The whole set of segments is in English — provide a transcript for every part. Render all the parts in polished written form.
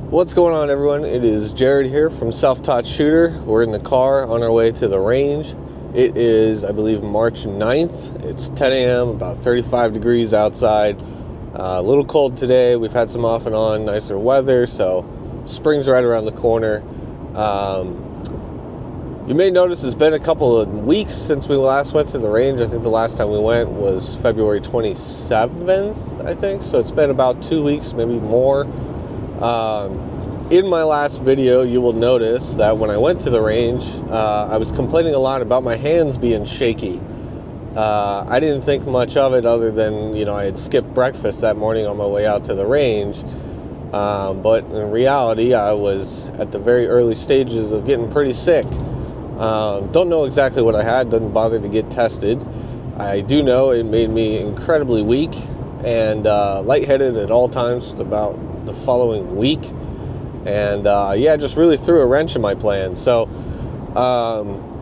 What's going on, everyone? It is Jared here from Self-Taught Shooter. We're in the car on our way to the range. It is, I believe, March 9th. It's 10 a.m., about 35 degrees outside. A little cold today. We've had some off and on nicer weather, so spring's right around the corner. You may notice it's been a couple of weeks since we last went to the range. I think the last time we went was February 27th, I think. So it's been about 2 weeks, maybe more. In my last video, you will notice that when I went to the range, I was complaining a lot about my hands being shaky. I didn't think much of it other than, I had skipped breakfast that morning on my way out to the range. But in reality, I was at the very early stages of getting pretty sick. Don't know exactly what I had, didn't bother to get tested. I do know it made me incredibly weak and lightheaded at all times about the following week. And just really threw a wrench in my plans. So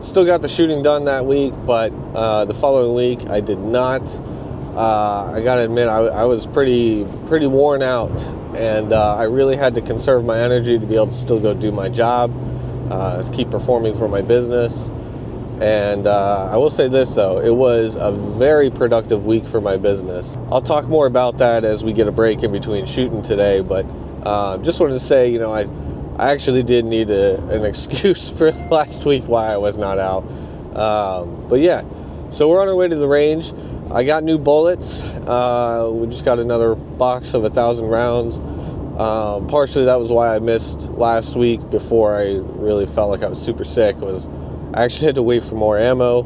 still got the shooting done that week, but the following week I did not. I gotta admit, I was pretty worn out, and I really had to conserve my energy to be able to still go do my job, keep performing for my business. And I will say this, though, it was a very productive week for my business. I'll talk more about that as we get a break in between shooting today, but just wanted to say, I actually did need an excuse for last week why I was not out. But yeah, so we're on our way to the range. I got new bullets. We just got another box of 1,000 rounds. Partially that was why I missed last week before I really felt like I was super sick. I actually had to wait for more ammo.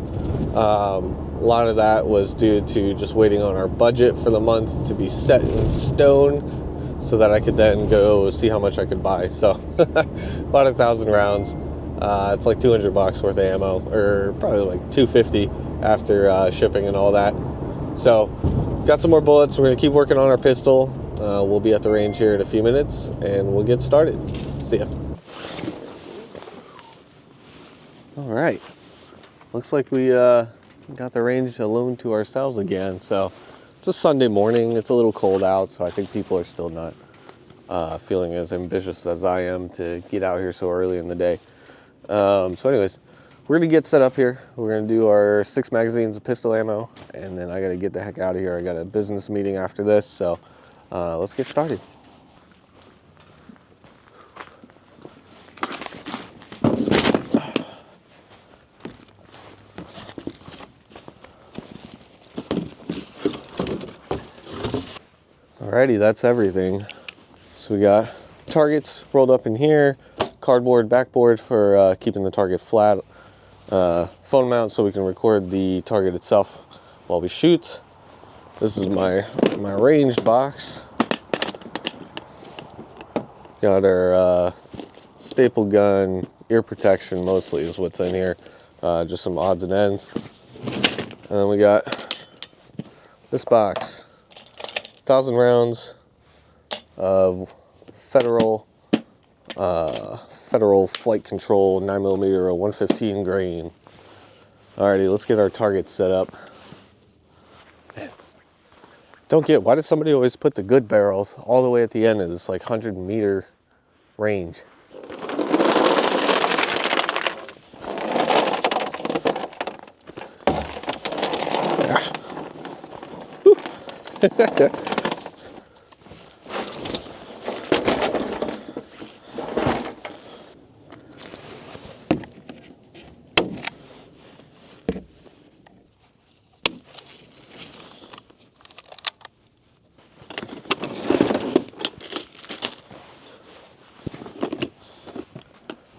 A lot of that was due to just waiting on our budget for the month to be set in stone so that I could then go see how much I could buy. So about 1,000 rounds. It's like $200 worth of ammo, or probably like $250 after shipping and all that. So got some more bullets. We're gonna keep working on our pistol. We'll be at the range here in a few minutes and we'll get started. See ya. All right, looks like we got the range alone to ourselves again. So it's a Sunday morning, it's a little cold out, so I think people are still not feeling as ambitious as I am to get out here so early in the day. So anyways, we're gonna get set up here. We're gonna do our 6 magazines of pistol ammo, and then I gotta get the heck out of here. I got a business meeting after this, so let's get started. Alrighty, that's everything. So we got targets rolled up in here, cardboard backboard for keeping the target flat, phone mount so we can record the target itself while we shoot. This is my ranged box. Got our staple gun, ear protection mostly is what's in here, just some odds and ends. And then we got this box. 1,000 rounds of federal flight control 9mm or 115 grain. Alrighty, let's get our targets set up. Man, why does somebody always put the good barrels all the way at the end of this like 100-meter range?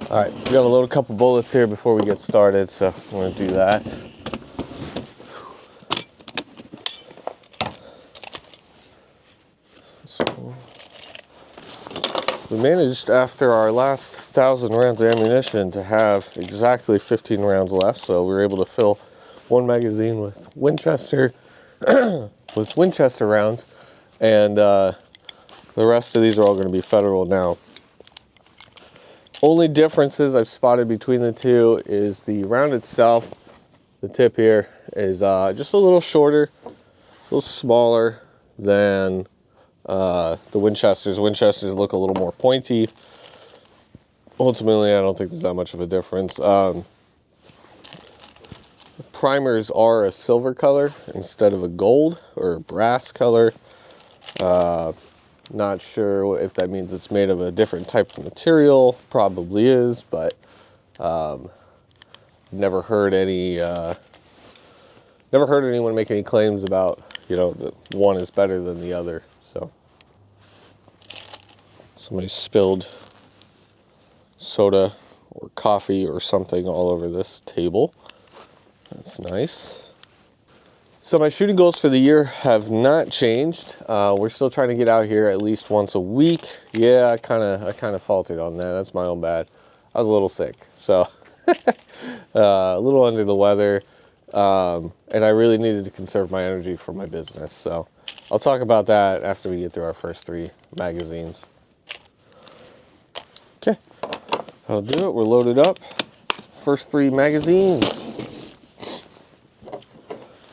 All right, we got to load a couple bullets here before we get started, so I'm going to do that. So we managed, after our last 1,000 rounds of ammunition, to have exactly 15 rounds left, so we were able to fill one magazine with Winchester rounds, and the rest of these are all going to be Federal now. Only differences I've spotted between the two is the round itself. The tip here is just a little shorter, a little smaller than The Winchesters look a little more pointy. Ultimately, I don't think there's that much of a difference. Primers are a silver color instead of a gold or a brass color. Not sure if that means it's made of a different type of material. Probably is, but never heard anyone make any claims about, you know, that one is better than the other. So somebody spilled soda or coffee or something all over this table. That's nice. So my shooting goals for the year have not changed. We're still trying to get out here at least once a week. Yeah, I kind of faltered on that. That's my own bad. I was a little sick, so a little under the weather, and I really needed to conserve my energy for my business. So I'll talk about that after we get through our first 3 magazines. Okay, that'll do it. We're loaded up. First 3 magazines.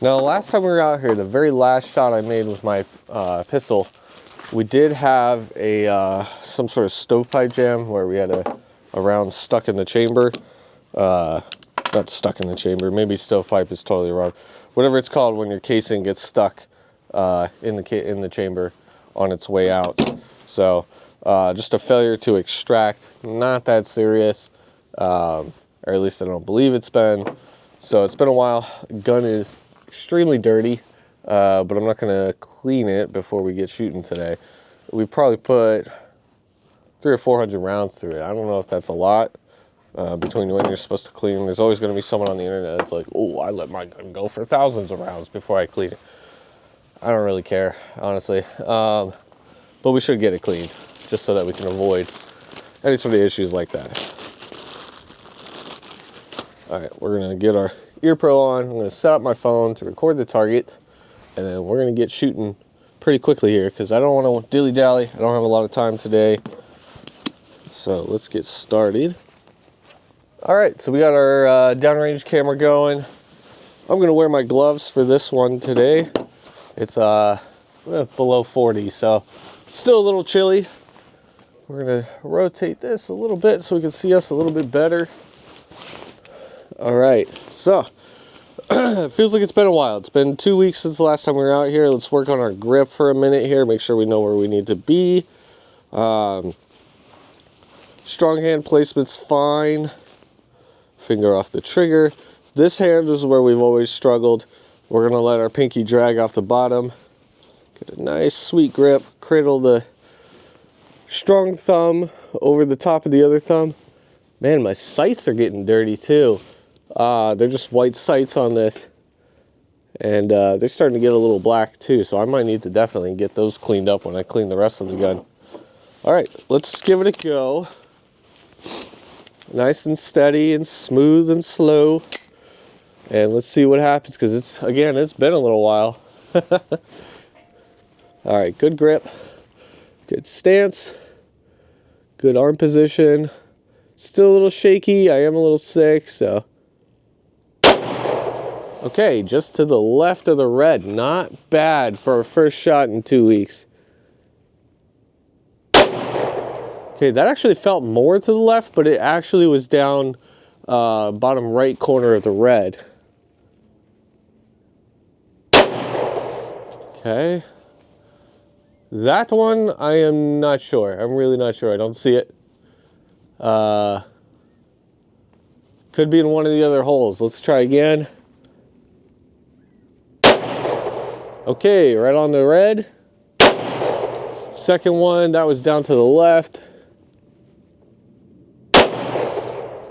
Now, last time we were out here, the very last shot I made with my pistol, we did have a some sort of stovepipe jam where we had a round stuck in the chamber. Not stuck in the chamber. Maybe stovepipe is totally wrong. Whatever it's called when your casing gets stuck in the chamber on its way out. So just a failure to extract. Not that serious, or at least I don't believe it's been. So it's been a while. Gun is extremely dirty, but I'm not going to clean it before we get shooting today. We probably put 300 or 400 rounds through it. I don't know if that's a lot between when you're supposed to clean. There's always going to be someone on the internet that's like, oh, I let my gun go for thousands of rounds before I clean it. I don't really care, honestly. But we should get it cleaned just so that we can avoid any sort of issues like that. All right, we're going to get our ear pro on. I'm going to set up my phone to record the target, and then we're going to get shooting pretty quickly here because I don't want to dilly-dally. I don't have a lot of time today. So let's get started. All right, so we got our downrange camera going. I'm going to wear my gloves for this one today. It's below 40, so still a little chilly. We're going to rotate this a little bit so we can see us a little bit better. All right, so it feels like it's been a while. It's been 2 weeks since the last time we were out here. Let's work on our grip for a minute here, make sure we know where we need to be. Strong hand placement's fine. Finger off the trigger. This hand is where we've always struggled. We're going to let our pinky drag off the bottom. Get a nice sweet grip. Cradle the strong thumb over the top of the other thumb. Man, my sights are getting dirty too. They're just white sights on this, and they're starting to get a little black too, so I might need to definitely get those cleaned up when I clean the rest of the gun. All right, let's give it a go. Nice and steady and smooth and slow, and let's see what happens, because it's been a little while. All right, good grip, good stance, good arm position. Still a little shaky. I am a little sick, so. Okay, just to the left of the red. Not bad for our first shot in 2 weeks. Okay, that actually felt more to the left, but it actually was down bottom right corner of the red. Okay. That one, I am not sure. I'm really not sure. I don't see it. Could be in one of the other holes. Let's try again. Okay, right on the red. Second one, that was down to the left.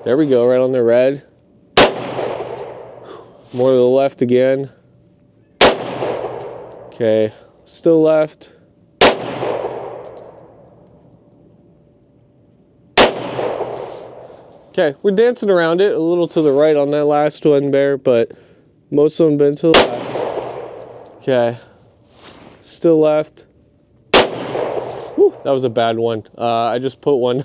There we go, right on the red. More to the left again. Okay, still left. Okay, we're dancing around it, a little to the right on that last one there, but most of them been to the left. Okay, still left. Whew, that was a bad one. I just put one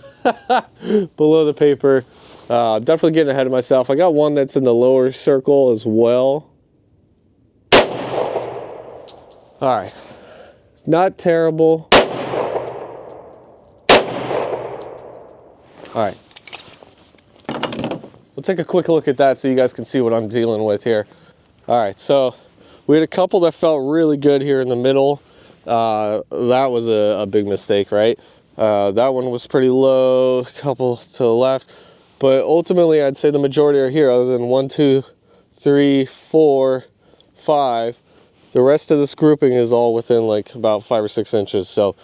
below the paper. I'm definitely getting ahead of myself. I got one that's in the lower circle as well. All right, not terrible. All right. We'll take a quick look at that so you guys can see what I'm dealing with here. All right, so we had a couple that felt really good here in the middle. That was a big mistake, right? That one was pretty low, a couple to the left. But ultimately, I'd say the majority are here, other than 1, 2, 3, 4, 5. The rest of this grouping is all within like about 5 or 6 inches. So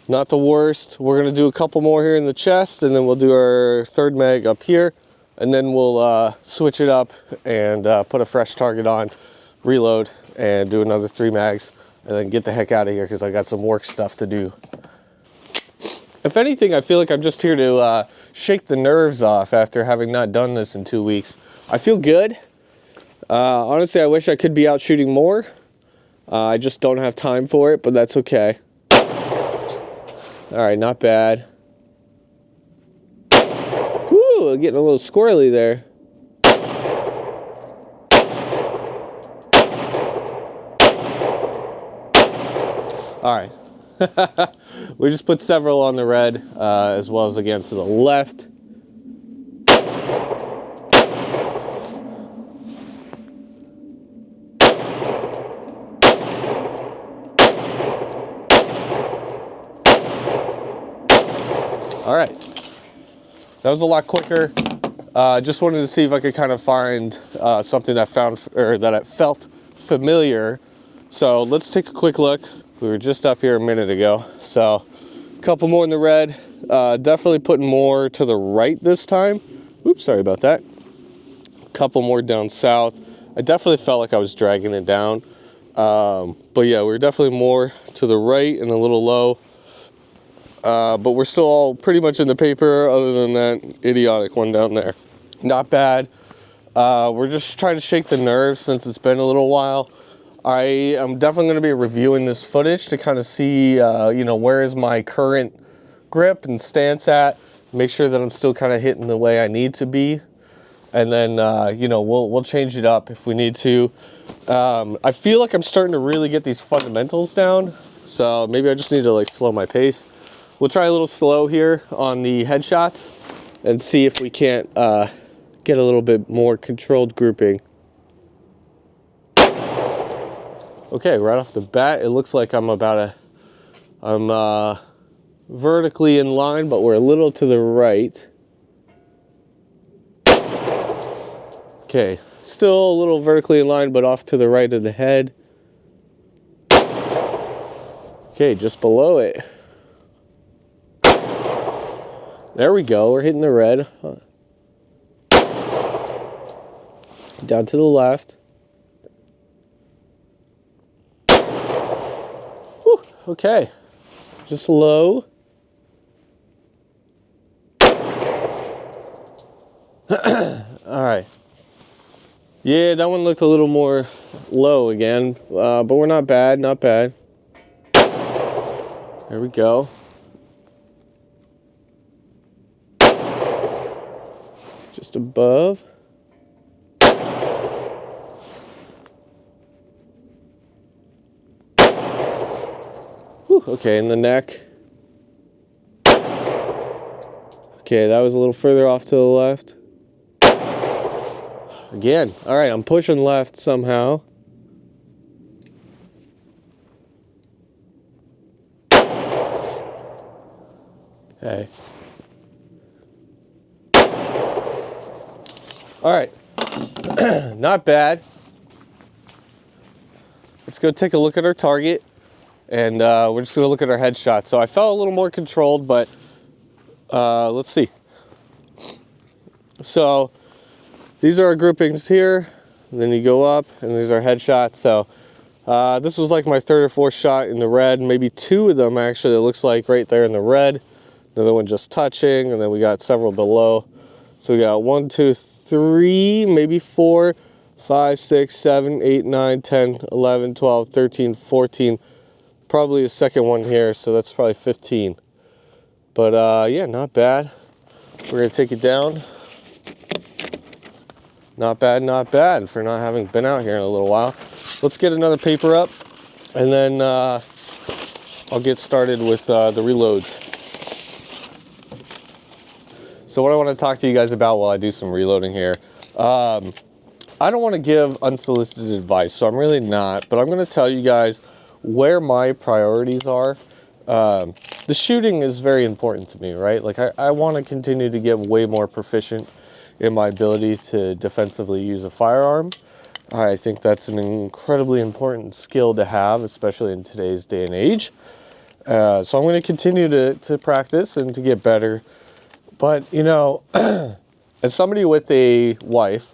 not the worst. We're gonna do a couple more here in the chest, and then we'll do our third mag up here. And then we'll switch it up and put a fresh target on, reload, and do another 3 mags, and then get the heck out of here because I got some work stuff to do. If anything, I feel like I'm just here to shake the nerves off after having not done this in 2 weeks. I feel good. Honestly, I wish I could be out shooting more. I just don't have time for it, but that's okay. All right, not bad. Woo, getting a little squirrely there. All right. We just put several on the red, as well as again to the left. All right. That was a lot quicker. Just wanted to see if I could kind of find something that it felt familiar. So let's take a quick look. We were just up here a minute ago. So a couple more in the red. Definitely putting more to the right this time. Oops, sorry about that. A couple more down south. I definitely felt like I was dragging it down. But yeah, we're definitely more to the right and a little low. But we're still all pretty much in the paper other than that idiotic one down there. Not bad. We're just trying to shake the nerves since it's been a little while. I am definitely going to be reviewing this footage to kind of see, you know, where is my current grip and stance at. Make sure that I'm still kind of hitting the way I need to be. And then, you know, we'll change it up if we need to. I feel like I'm starting to really get these fundamentals down. So maybe I just need to like slow my pace. We'll try a little slow here on the headshots and see if we can't get a little bit more controlled grouping. Okay, right off the bat, it looks like I'm vertically in line, but we're a little to the right. Okay, still a little vertically in line, but off to the right of the head. Okay, just below it. There we go, we're hitting the red. Down to the left. Whew, okay, just low. All right. Yeah, that one looked a little more low again, but we're not bad, not bad. There we go. Just above. Whew, okay, in the neck. Okay, that was a little further off to the left. Again, all right, I'm pushing left somehow. Okay. All right, not bad. Let's go take a look at our target, and we're just gonna look at our headshot. So I felt a little more controlled, but let's see. So these are our groupings here, and then you go up, and these are headshots. So this was like my third or fourth shot in the red, maybe two of them actually, it looks like right there in the red. Another one just touching, and then we got several below. So we got 1, 2, 3, maybe 4, 5, 6, 7, 8, 9, 10, 11, 12, 13, 14. Probably a second one here, so that's probably 15. But yeah, not bad. We're gonna take it down. Not bad for not having been out here in a little while. Let's get another paper up, and then I'll get started with the reloads. So what I want to talk to you guys about while I do some reloading here, I don't want to give unsolicited advice, so I'm really not, but I'm going to tell you guys where my priorities are. The shooting is very important to me, right? Like I want to continue to get way more proficient in my ability to defensively use a firearm. I think that's an incredibly important skill to have, especially in today's day and age. So I'm going to continue to practice and to get better. But, you know, as somebody with a wife,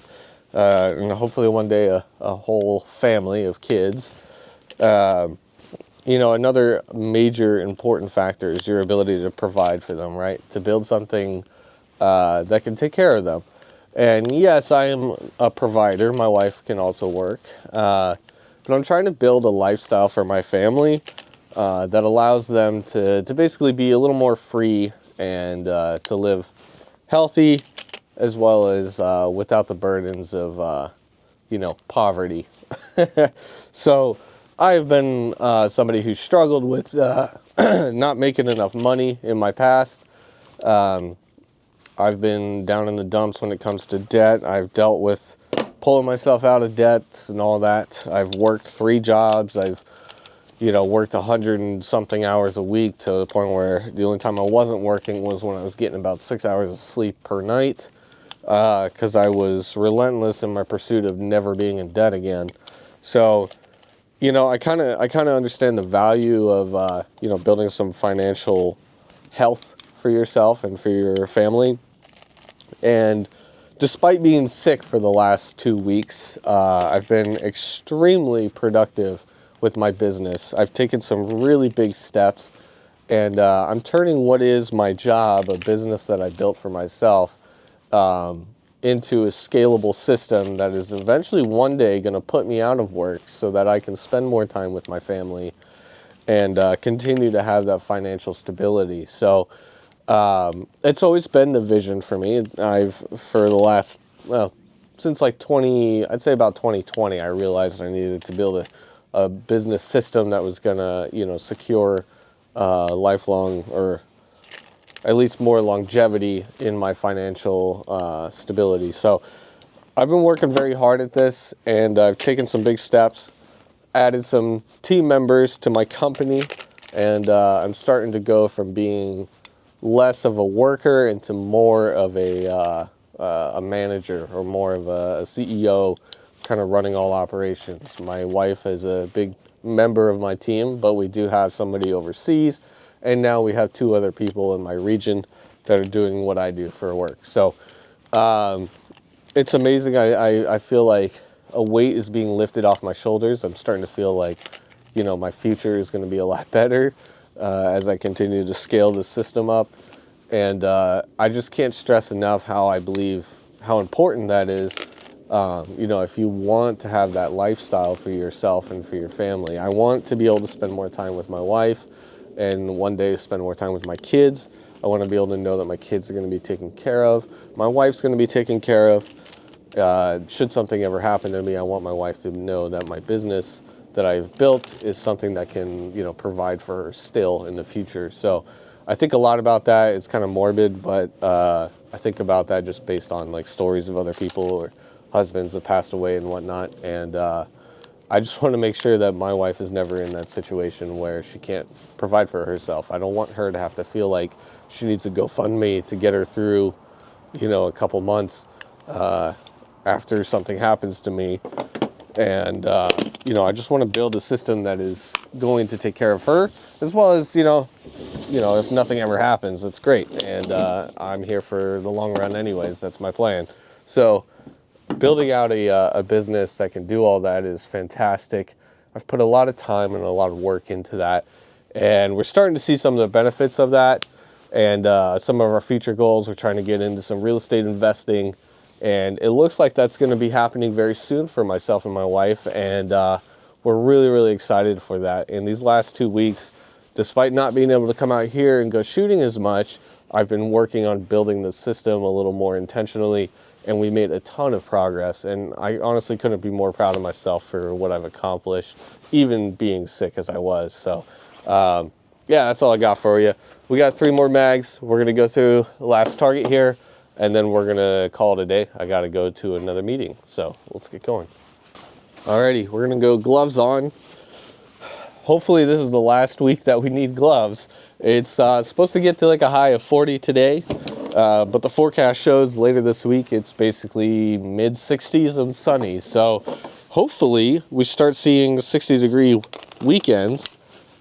and hopefully one day a whole family of kids, you know, another major important factor is your ability to provide for them, right? To build something that can take care of them. And yes, I am a provider. My wife can also work. But I'm trying to build a lifestyle for my family that allows them to basically be a little more free and to live healthy, as well as without the burdens of, you know, poverty. So I've been somebody who struggled with not making enough money in my past. I've been down in the dumps when it comes to debt. I've dealt with pulling myself out of debt and all that. I've worked 3 jobs. I've, you know, worked 100 and something hours a week, to the point where the only time I wasn't working was when I was getting about 6 hours of sleep per night, because I was relentless in my pursuit of never being in debt again. So, you know, I kind of understand the value of, you know, building some financial health for yourself and for your family. And despite being sick for the last 2 weeks, I've been extremely productive with my business. I've taken some really big steps, and I'm turning what is my job, a business that I built for myself, into a scalable system that is eventually one day going to put me out of work so that I can spend more time with my family and continue to have that financial stability. So it's always been the vision for me. For the last, well, since like I'd say about 2020, I realized I needed to build a business system that was going to, you know, secure lifelong, or at least more longevity in my financial stability. So I've been working very hard at this, and I've taken some big steps, added some team members to my company, and I'm starting to go from being less of a worker into more of a manager, or more of a CEO, kind of running all operations. My wife is a big member of my team, but we do have somebody overseas, and now we have 2 other people in my region that are doing what I do for work. So it's amazing. I feel like a weight is being lifted off my shoulders. I'm starting to feel like, you know, my future is going to be a lot better as I continue to scale the system up. And I just can't stress enough how I believe how important that is. You know, if you want to have that lifestyle for yourself and for your family. I want to be able to spend more time with my wife, and one day spend more time with my kids. I want to be able to know that my kids are going to be taken care of. My wife's going to be taken care of. Should something ever happen to me, I want my wife to know that my business that I've built is something that can, you know, provide for her still in the future. So I think a lot about that. It's kind of morbid, but I think about that just based on like stories of other people or husbands that passed away and whatnot. And I just want to make sure that my wife is never in that situation where she can't provide for herself. I don't want her to have to feel like she needs a GoFundMe to get her through, you know, a couple months after something happens to me. And, you know, I just want to build a system that is going to take care of her, as well as, you know, if nothing ever happens, that's great. And I'm here for the long run anyways. That's my plan. So building out a business that can do all that is fantastic. I've put a lot of time and a lot of work into that, and we're starting to see some of the benefits of that. And some of our future goals, we're trying to get into some real estate investing, and it looks like that's going to be happening very soon for myself and my wife. And we're really, really excited for that. In these last 2 weeks, despite not being able to come out here and go shooting as much, I've been working on building the system a little more intentionally, and we made a ton of progress. And I honestly couldn't be more proud of myself for what I've accomplished, even being sick as I was. So yeah, that's all I got for you. We got 3 more mags. We're going to go through the last target here, and then we're going to call it a day. I got to go to another meeting, so let's get going. Alrighty, we're going to go gloves on. Hopefully this is the last week that we need gloves. It's supposed to get to like a high of 40 today, but the forecast shows later this week it's basically mid-60s and sunny. So hopefully we start seeing 60-degree weekends,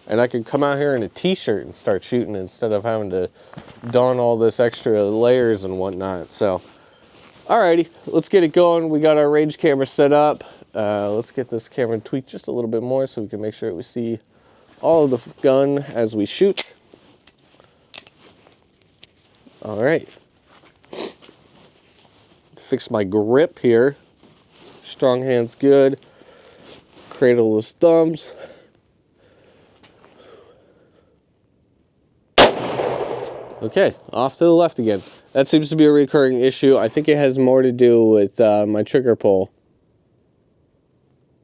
and I can come out here in a t-shirt and start shooting instead of having to don all this extra layers and whatnot. So, alrighty, let's get it going. We got our range camera set up. Let's get this camera tweaked just a little bit more so we can make sure we see all of the gun as we shoot. Alright. Fix my grip here. Strong hand's good. Cradle those thumbs. Okay, off to the left again. That seems to be a recurring issue. I think it has more to do with my trigger pull.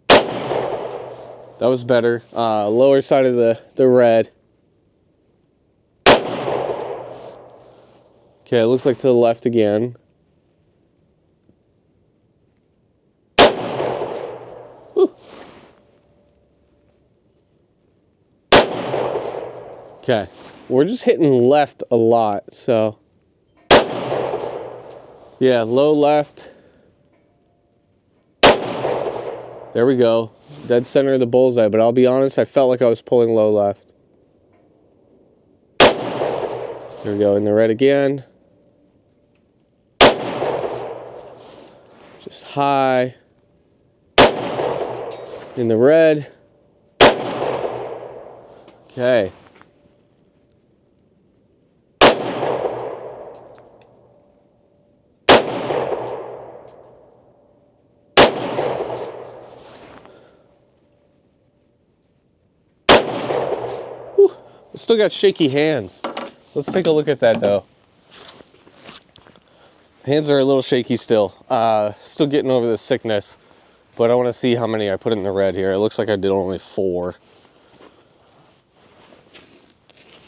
That was better. Lower side of the red. Okay, it looks like to the left again. Woo. Okay, we're just hitting left a lot, so. Yeah, low left. There we go. Dead center of the bullseye, but I'll be honest, I felt like I was pulling low left. There we go, in the red again. Just high. In the red. Okay. Still got shaky hands. Let's take a look at that though. Hands are a little shaky still. Still getting over the sickness, but I want to see how many I put in the red here. It looks like I did only 4.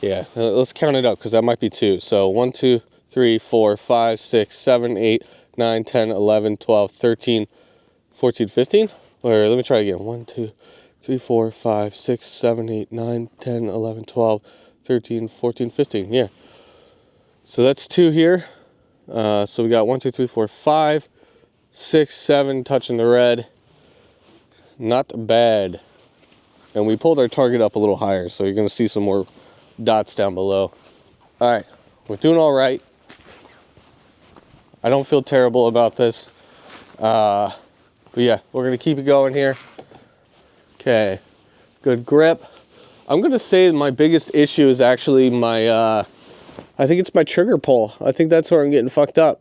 Yeah, let's count it up because that might be 2. So 1, 2, 3, 4, 5, 6, 7, 8, 9, 10, 11, 12, 13, 14, 15. Or let me try again. 1, 2, 3, 4, 5, 6, 7, 8, 9, 10, 11, 12, 13, 14, 15. Yeah. So that's 2 here. So we got 1, 2, 3, 4, 5, 6, 7 touching the red. Not bad. And we pulled our target up a little higher, so you're going to see some more dots down below. All right. We're doing all right. I don't feel terrible about this. But yeah, we're going to keep it going here. Okay, good grip. I'm going to say my biggest issue is actually my, I think it's my trigger pull. I think that's where I'm getting fucked up.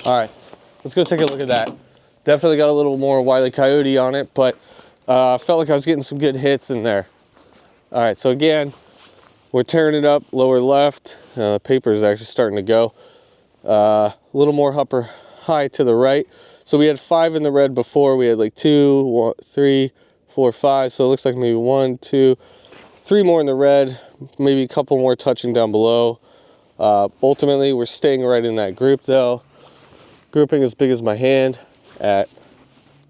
All right, let's go take a look at that. Definitely got a little more Wile E. Coyote on it, but felt like I was getting some good hits in there. All right, so again, we're tearing it up lower left. The paper is actually starting to go. A little more upper high to the right. So we had 5 in the red before. We had like 2, 1, 3, 4, 5. So it looks like maybe 1, 2, 3 more in the red. Maybe a couple more touching down below. Ultimately, we're staying right in that group though. Grouping as big as my hand at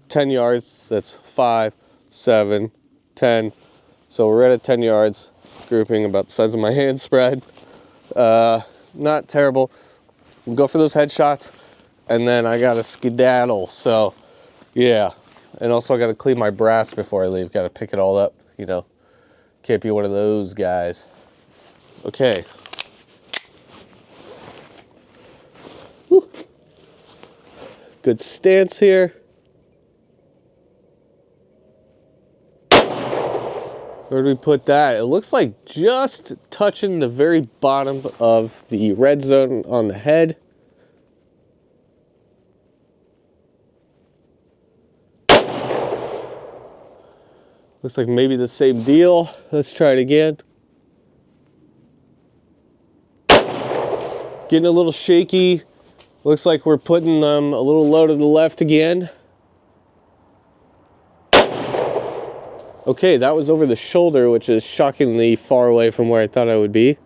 10 yards. That's 5, 7, 10. So we're right at 10 yards. Grouping about the size of my hand spread. Not terrible. We'll go for those headshots, and then I got to skedaddle. So, yeah. And also I got to clean my brass before I leave. Got to pick it all up, you know. Can't be one of those guys. Okay. Whew. Good stance here. Where do we put that? It looks like just touching the very bottom of the red zone on the head. Looks like maybe the same deal. Let's try it again. Getting a little shaky. Looks like we're putting them a little low to the left again. Okay, that was over the shoulder, which is shockingly far away from where I thought I would be.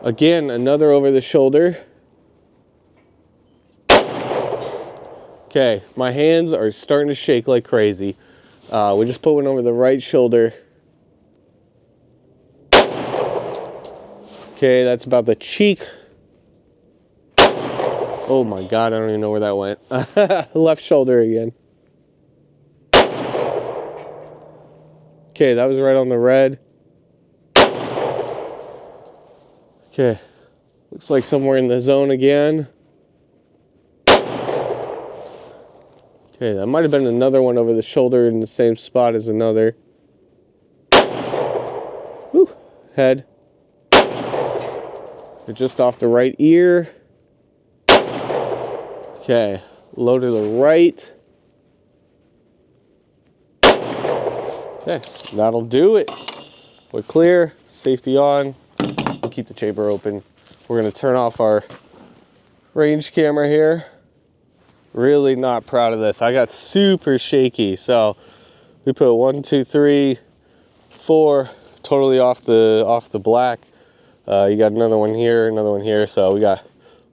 Again, another over the shoulder. Okay, my hands are starting to shake like crazy. We just put one over the right shoulder. Okay, that's about the cheek. Oh my God, I don't even know where that went. Left shoulder again. Okay, that was right on the red. Okay, looks like somewhere in the zone again. Okay, that might have been another one over the shoulder in the same spot as another. Whew, head. Just off the right ear. Okay, low to the right. Okay, that'll do it. We're clear, safety on. We'll keep the chamber open. We're gonna turn off our range camera here. Really not proud of this. I got super shaky. So we put 1, 2, 3, 4, totally off the black. You got another one here, another one here. So we got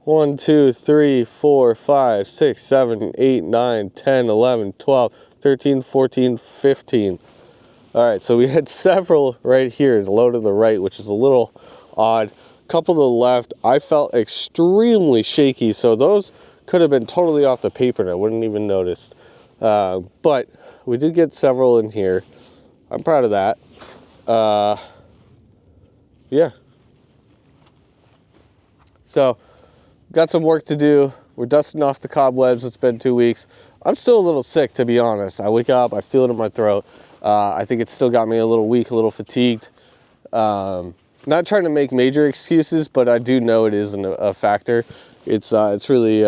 1, 2, 3, 4, 5, 6, 7, 8, 9, 10, 11, 12, 13, 14, 15. All right, so we had several right here, low to the right, which is a little odd. Couple to the left. I felt extremely shaky, so those could have been totally off the paper and I wouldn't even noticed. But we did get several in here. I'm proud of that. Yeah. So, got some work to do. We're dusting off the cobwebs. It's been 2 weeks. I'm still a little sick, to be honest. I wake up, I feel it in my throat. I think it's still got me a little weak, a little fatigued. Not trying to make major excuses, but I do know it is a factor. It's really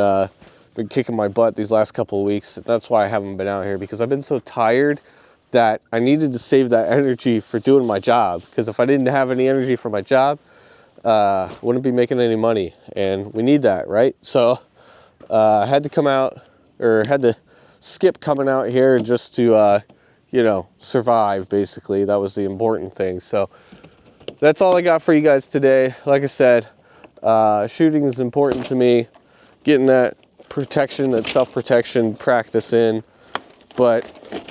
been kicking my butt these last couple of weeks. That's why I haven't been out here, because I've been so tired that I needed to save that energy for doing my job. Because if I didn't have any energy for my job, wouldn't be making any money, and we need that, right? So I had to come out, or had to skip coming out here just to you know, survive, basically. That was the important thing. So that's all I got for you guys today. Like I said, shooting is important to me, getting that protection, that self-protection practice in, but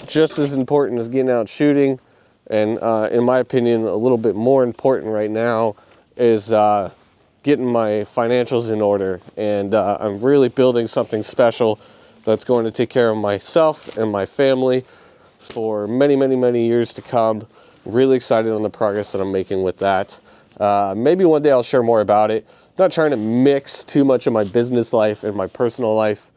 just as important as getting out shooting, and in my opinion, a little bit more important right now, is getting my financials in order. And I'm really building something special that's going to take care of myself and my family for many, many, many years to come. Really excited on the progress that I'm making with that. Maybe one day I'll share more about it. Not trying to mix too much of my business life and my personal life,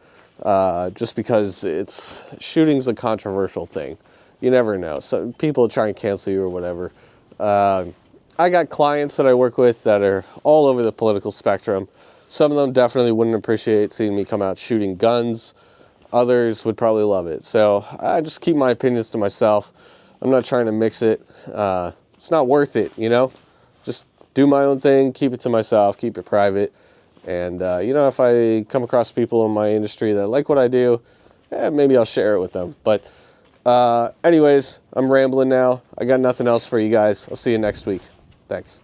just because shooting's a controversial thing. You never know. So people try and cancel you or whatever. I got clients that I work with that are all over the political spectrum. Some of them definitely wouldn't appreciate seeing me come out shooting guns. Others would probably love it. So I just keep my opinions to myself. I'm not trying to mix it. It's not worth it, you know? Just do my own thing, keep it to myself, keep it private. And, you know, if I come across people in my industry that like what I do, maybe I'll share it with them. But anyways, I'm rambling now. I got nothing else for you guys. I'll see you next week. Thanks.